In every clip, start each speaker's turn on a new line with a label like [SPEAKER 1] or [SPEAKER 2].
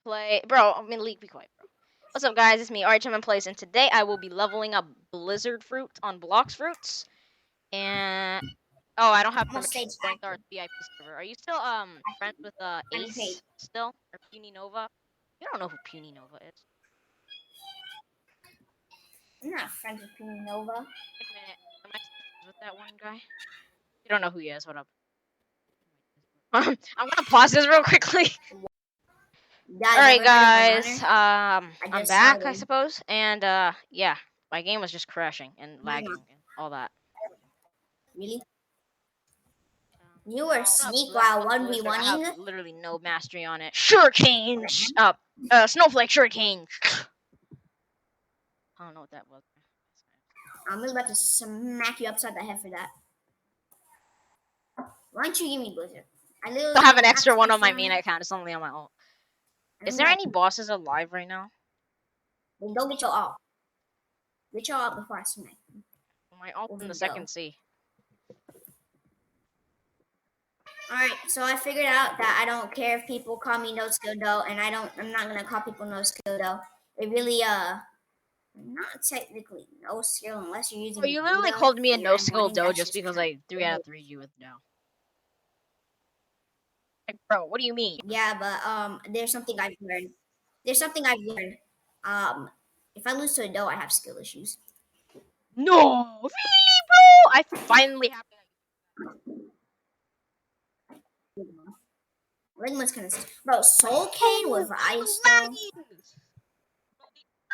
[SPEAKER 1] Play, bro. I'm in League. Be quiet, bro. What's up, guys? It's me, Archman Plays, and today I will be leveling up Blizzard Fruit on Blox Fruits. And oh, I don't have
[SPEAKER 2] I'm gonna
[SPEAKER 1] permission
[SPEAKER 2] stay
[SPEAKER 1] to join
[SPEAKER 2] active.
[SPEAKER 1] our VIP server. Are you still friends with
[SPEAKER 2] Unpaid.
[SPEAKER 1] Ace still or Puny Nova? You don't know who Puny Nova is.
[SPEAKER 2] I'm not friends with Puma Nova.
[SPEAKER 1] Wait a minute. Am I still friends with that one guy? You don't know who he is. What up? I'm gonna pause this real quickly.
[SPEAKER 2] Guys,
[SPEAKER 1] Alright,
[SPEAKER 2] ever heard of a
[SPEAKER 1] guys.
[SPEAKER 2] runner? I
[SPEAKER 1] I'm
[SPEAKER 2] just
[SPEAKER 1] back, I
[SPEAKER 2] started.
[SPEAKER 1] suppose. And yeah, my game was just crashing and lagging and all that.
[SPEAKER 2] Really? You were
[SPEAKER 1] Now,
[SPEAKER 2] sneak
[SPEAKER 1] level
[SPEAKER 2] while
[SPEAKER 1] up Blizzard, I have
[SPEAKER 2] 1v1ing?
[SPEAKER 1] literally no mastery on it. Shurikeens! Snowflake Shurikeens! I don't know what that was.
[SPEAKER 2] I'm really about to smack you upside the head for that. Why don't you give me Blizzard? I literally
[SPEAKER 1] I have an
[SPEAKER 2] don't
[SPEAKER 1] extra
[SPEAKER 2] to
[SPEAKER 1] one on my
[SPEAKER 2] confirm
[SPEAKER 1] main
[SPEAKER 2] it.
[SPEAKER 1] account. It's only on my own.
[SPEAKER 2] I
[SPEAKER 1] Is
[SPEAKER 2] don't
[SPEAKER 1] there
[SPEAKER 2] got
[SPEAKER 1] any
[SPEAKER 2] to.
[SPEAKER 1] bosses alive right now?
[SPEAKER 2] Then go get your ult. Get your ult before I smack you.
[SPEAKER 1] My ult
[SPEAKER 2] Or
[SPEAKER 1] in the
[SPEAKER 2] we
[SPEAKER 1] second
[SPEAKER 2] go.
[SPEAKER 1] C.
[SPEAKER 2] Alright, so I figured out that I don't care if people call me no skill though, and I'm not gonna call people no skill though. It really not technically no skill unless you're using
[SPEAKER 1] Oh, you literally
[SPEAKER 2] Buddha
[SPEAKER 1] called me a
[SPEAKER 2] for your
[SPEAKER 1] no-skill
[SPEAKER 2] M1ing.
[SPEAKER 1] doe
[SPEAKER 2] That's
[SPEAKER 1] just
[SPEAKER 2] just
[SPEAKER 1] because
[SPEAKER 2] kind
[SPEAKER 1] I 3 out of 3 you with no. Like, bro, what do you mean?
[SPEAKER 2] yeah, but there's something I've learned. There's something I've learned. If I lose to a doe, I have skill issues.
[SPEAKER 1] No! Really, bro? I finally have
[SPEAKER 2] Ligma's kind of bro. Soul Cane with ice
[SPEAKER 1] I'm
[SPEAKER 2] though.
[SPEAKER 1] lagging!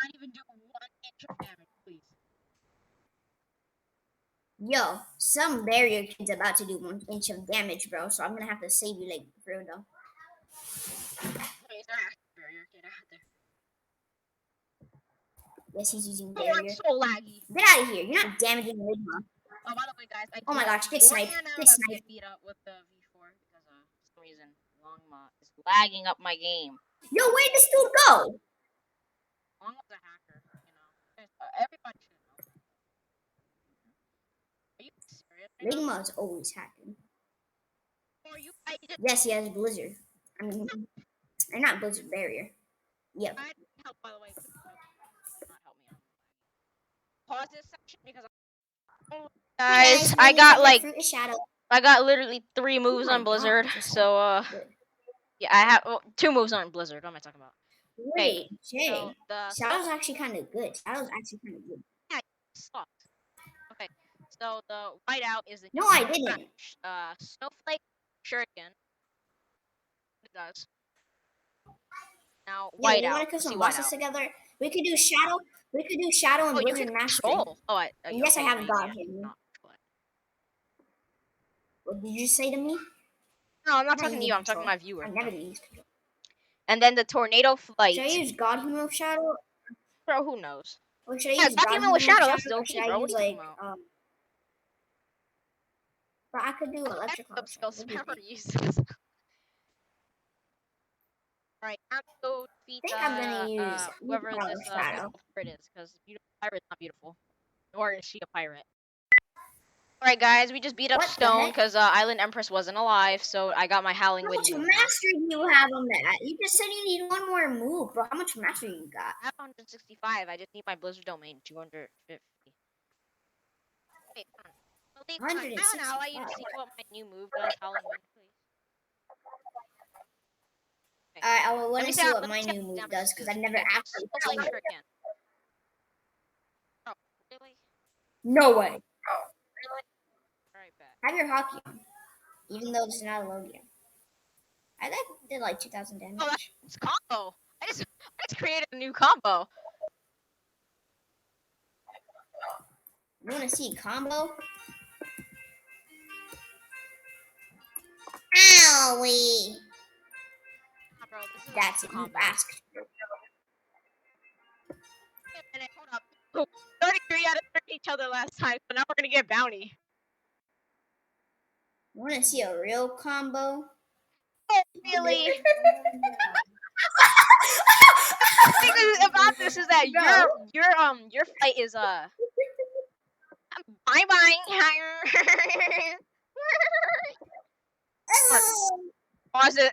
[SPEAKER 1] Not even do 1 inch of damage, please.
[SPEAKER 2] Yo, some barrier kid's about to do 1 inch of damage, bro. So I'm gonna have to save you, like, for real though.
[SPEAKER 1] Wait, is there an active barrier kid out there?
[SPEAKER 2] Yes, he's using
[SPEAKER 1] Oh, I'm
[SPEAKER 2] barrier.
[SPEAKER 1] so laggy.
[SPEAKER 2] Get out of here! You're not damaging Ligma.
[SPEAKER 1] Oh, by the way, guys, I
[SPEAKER 2] Oh my gosh, get sniped!
[SPEAKER 1] ran out
[SPEAKER 2] Get
[SPEAKER 1] of
[SPEAKER 2] sniped!
[SPEAKER 1] get beat up with the V4 because for some reason Longma is lagging up my game.
[SPEAKER 2] Yo, where'd this dude go?
[SPEAKER 1] Longma's a hacker, you know. Everybody should know. Are you serious?
[SPEAKER 2] Ligma's always hacking.
[SPEAKER 1] Or you?
[SPEAKER 2] Yes, he has Blizzard. I mean, or not Blizzard barrier. Yep.
[SPEAKER 1] I help, by the way. Not help me. Pause this section because guys,
[SPEAKER 2] Hey
[SPEAKER 1] I got literally 3 moves on Blizzard. So yeah, I have 2 moves on Blizzard. What am I talking about?
[SPEAKER 2] Wait, Jay.
[SPEAKER 1] So
[SPEAKER 2] Shadow's actually kind of good. Shadow's actually kind of good.
[SPEAKER 1] Yeah, sucks. Okay, so the whiteout is the
[SPEAKER 2] No, I didn't.
[SPEAKER 1] Snowflake Shuriken. It does. Now
[SPEAKER 2] Yeah,
[SPEAKER 1] whiteout.
[SPEAKER 2] we want to kill some bosses together. We could do Shadow. We could do Shadow and Blizzard Mastery.
[SPEAKER 1] Oh,
[SPEAKER 2] and yes, I have God him. What did you say to me?
[SPEAKER 1] No, I'm not talking to you. I'm talking to my viewer.
[SPEAKER 2] I've never used control.
[SPEAKER 1] And then the tornado flight.
[SPEAKER 2] Should I use God Human with Shadow?
[SPEAKER 1] Bro, who knows?
[SPEAKER 2] Or should I use
[SPEAKER 1] God Human with Shadow? That's dope,
[SPEAKER 2] should I use like but I could do electrical
[SPEAKER 1] skills power uses. Alright, I'm going to defeat
[SPEAKER 2] I think I'm gonna use
[SPEAKER 1] whoever this
[SPEAKER 2] Shadow.
[SPEAKER 1] pirate is, because pirate's not beautiful. Nor is she a pirate. Alright guys, we just beat up Stone because Island Empress wasn't alive, so I got my Howling Wind.
[SPEAKER 2] How much mastery do you have on that? You just said you need 1 more move, bro. How much mastery you got?
[SPEAKER 1] I have 165. I just need my Blizzard domain 250. Wait, hold on. I don't know. I need to see what my new move does. Howling Wind, please.
[SPEAKER 2] Okay. Alright, I want to see what my new move does because I've never actually seen it.
[SPEAKER 1] Oh, really?
[SPEAKER 2] No way.
[SPEAKER 1] Alright, bet.
[SPEAKER 2] Have your hockey on, even though it's not a Logia. I did like 2,000 damage.
[SPEAKER 1] Oh, that's combo. I just created a new combo.
[SPEAKER 2] You want to see combo? Owie!
[SPEAKER 1] Bro,
[SPEAKER 2] that's it. You asked.
[SPEAKER 1] Wait a minute, hold up. 33 out of 30 each other last time, so now we're gonna get bounty.
[SPEAKER 2] You want to see a real combo?
[SPEAKER 1] Oh, really? The thing about this is that your fight is bye Pause it.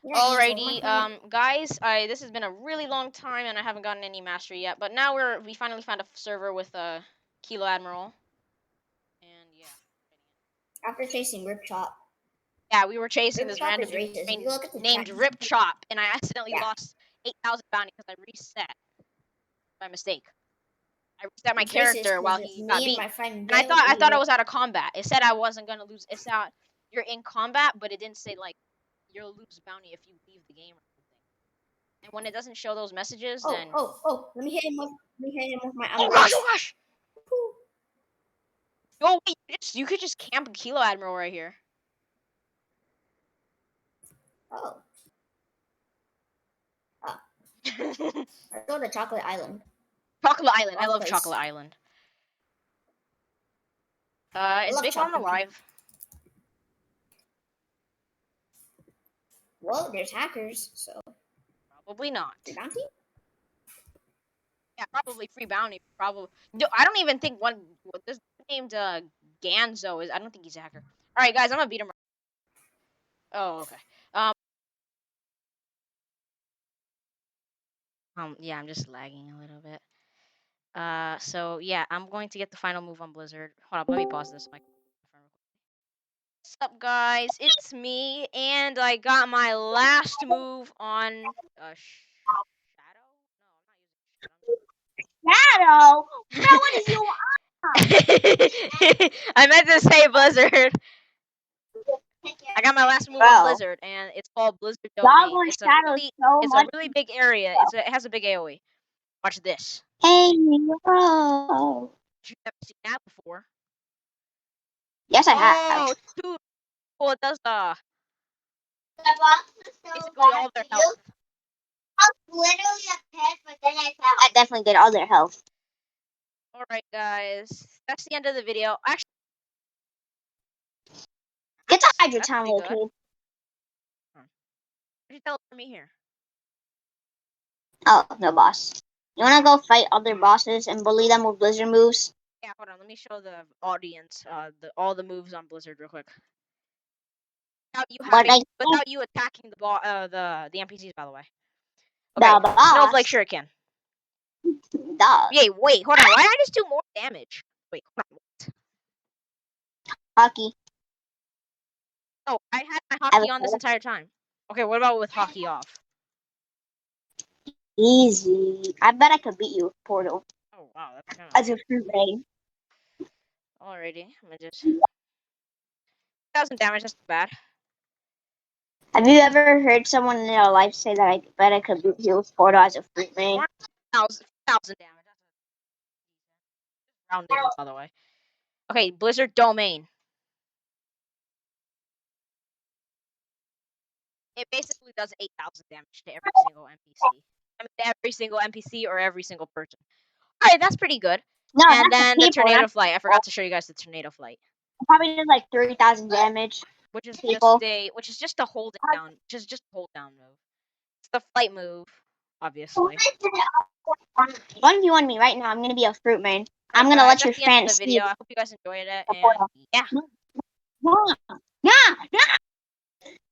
[SPEAKER 2] Yeah, Angel,
[SPEAKER 1] Alrighty, guys, this has been a really long time and I haven't gotten any mastery yet, but now we finally found a server with Kilo Admiral, and yeah.
[SPEAKER 2] after chasing Rip Chop.
[SPEAKER 1] Yeah, we were chasing
[SPEAKER 2] Rip
[SPEAKER 1] this
[SPEAKER 2] Chop
[SPEAKER 1] random
[SPEAKER 2] is
[SPEAKER 1] dude
[SPEAKER 2] racist. If you look at the
[SPEAKER 1] named
[SPEAKER 2] chat,
[SPEAKER 1] Rip Chop, and I accidentally
[SPEAKER 2] Yeah.
[SPEAKER 1] lost 8,000 bounty because I reset by mistake. I reset my
[SPEAKER 2] it's
[SPEAKER 1] character
[SPEAKER 2] racist
[SPEAKER 1] while
[SPEAKER 2] 'cause it's
[SPEAKER 1] he got
[SPEAKER 2] me and
[SPEAKER 1] beat,
[SPEAKER 2] my friend
[SPEAKER 1] and
[SPEAKER 2] Ben.
[SPEAKER 1] I thought I was out of combat. It said I wasn't gonna lose. It said you're in combat, but it didn't say like you'll lose bounty if you leave the game or something. And when it doesn't show those messages, then
[SPEAKER 2] Let me hit him with my
[SPEAKER 1] oh gosh! Oh wait, you could just camp a Kilo Admiral right here.
[SPEAKER 2] Oh. Let's go to Chocolate Island.
[SPEAKER 1] Chocolate Island. I
[SPEAKER 2] Love
[SPEAKER 1] love
[SPEAKER 2] place.
[SPEAKER 1] Chocolate Island. Is
[SPEAKER 2] love
[SPEAKER 1] Big Mom
[SPEAKER 2] chocolate.
[SPEAKER 1] alive?
[SPEAKER 2] Well, there's hackers, so
[SPEAKER 1] Probably not.
[SPEAKER 2] free bounty.
[SPEAKER 1] Yeah, probably free bounty. Probably. No, I don't even think this named Ganzo is. I don't think he's a hacker. All right, guys, I'm gonna beat him. Oh, okay. Yeah, I'm just lagging a little bit. So yeah, I'm going to get the final move on Blizzard. Hold up, let me pause this. What's up, guys? It's me, and I got my last move on Shadow. No,
[SPEAKER 2] Shadow. Bro, what is you?
[SPEAKER 1] I'm not using. I meant to say Blizzard. I got my last move on Blizzard, and it's called Blizzard Domain. It's a really big area. It has a big AoE. Watch this.
[SPEAKER 2] Hey, yo.
[SPEAKER 1] You've never seen that before.
[SPEAKER 2] Yes, I have.
[SPEAKER 1] Oh, dude. Well, it does basically all their health.
[SPEAKER 2] I was literally a pet, but then I fell. I definitely did all their health.
[SPEAKER 1] Alright, guys. That's the end of the video. Actually,
[SPEAKER 2] Get to Hydro
[SPEAKER 1] that's
[SPEAKER 2] Town,
[SPEAKER 1] pretty
[SPEAKER 2] little
[SPEAKER 1] good.
[SPEAKER 2] kid.
[SPEAKER 1] What you tell me here?
[SPEAKER 2] Oh, no boss. You wanna go fight other bosses and bully them with Blizzard moves?
[SPEAKER 1] Yeah, hold on. Let me show the audience all the moves on Blizzard real quick. Without you attacking the NPCs, by the way. Okay,
[SPEAKER 2] the boss.
[SPEAKER 1] Snowflake Shuriken.
[SPEAKER 2] Duh.
[SPEAKER 1] Yay, wait, hold on. Why did I just do more damage? Wait, hold on. What?
[SPEAKER 2] Hockey.
[SPEAKER 1] Oh, I had my hockey on this entire time. Okay, what about with hockey off?
[SPEAKER 2] Easy. I bet I could beat you with Portal.
[SPEAKER 1] Oh, wow. That's kind of...
[SPEAKER 2] As a free raid.
[SPEAKER 1] Alrighty, I'm gonna just... 1,000 damage, that's not bad.
[SPEAKER 2] Have you ever heard someone in their life say that I bet I could beat you with Portal as a free raid?
[SPEAKER 1] 1,000 damage. Rounding up, by the way. Okay, Blizzard Domain. It basically does 8,000 damage to every single NPC. I mean, every single NPC or every single person. Alright, that's pretty good.
[SPEAKER 2] No,
[SPEAKER 1] and then the Tornado Flight. I forgot to show you guys the Tornado Flight.
[SPEAKER 2] Probably did like 30,000 damage.
[SPEAKER 1] Which is
[SPEAKER 2] people.
[SPEAKER 1] just a hold down. Which is just a hold down move. It's the flight move, obviously.
[SPEAKER 2] 1v1 me right now. I'm gonna be a fruit man. I'm gonna let your fans see.
[SPEAKER 1] Video. I hope you guys enjoyed it. And yeah.
[SPEAKER 2] Yeah.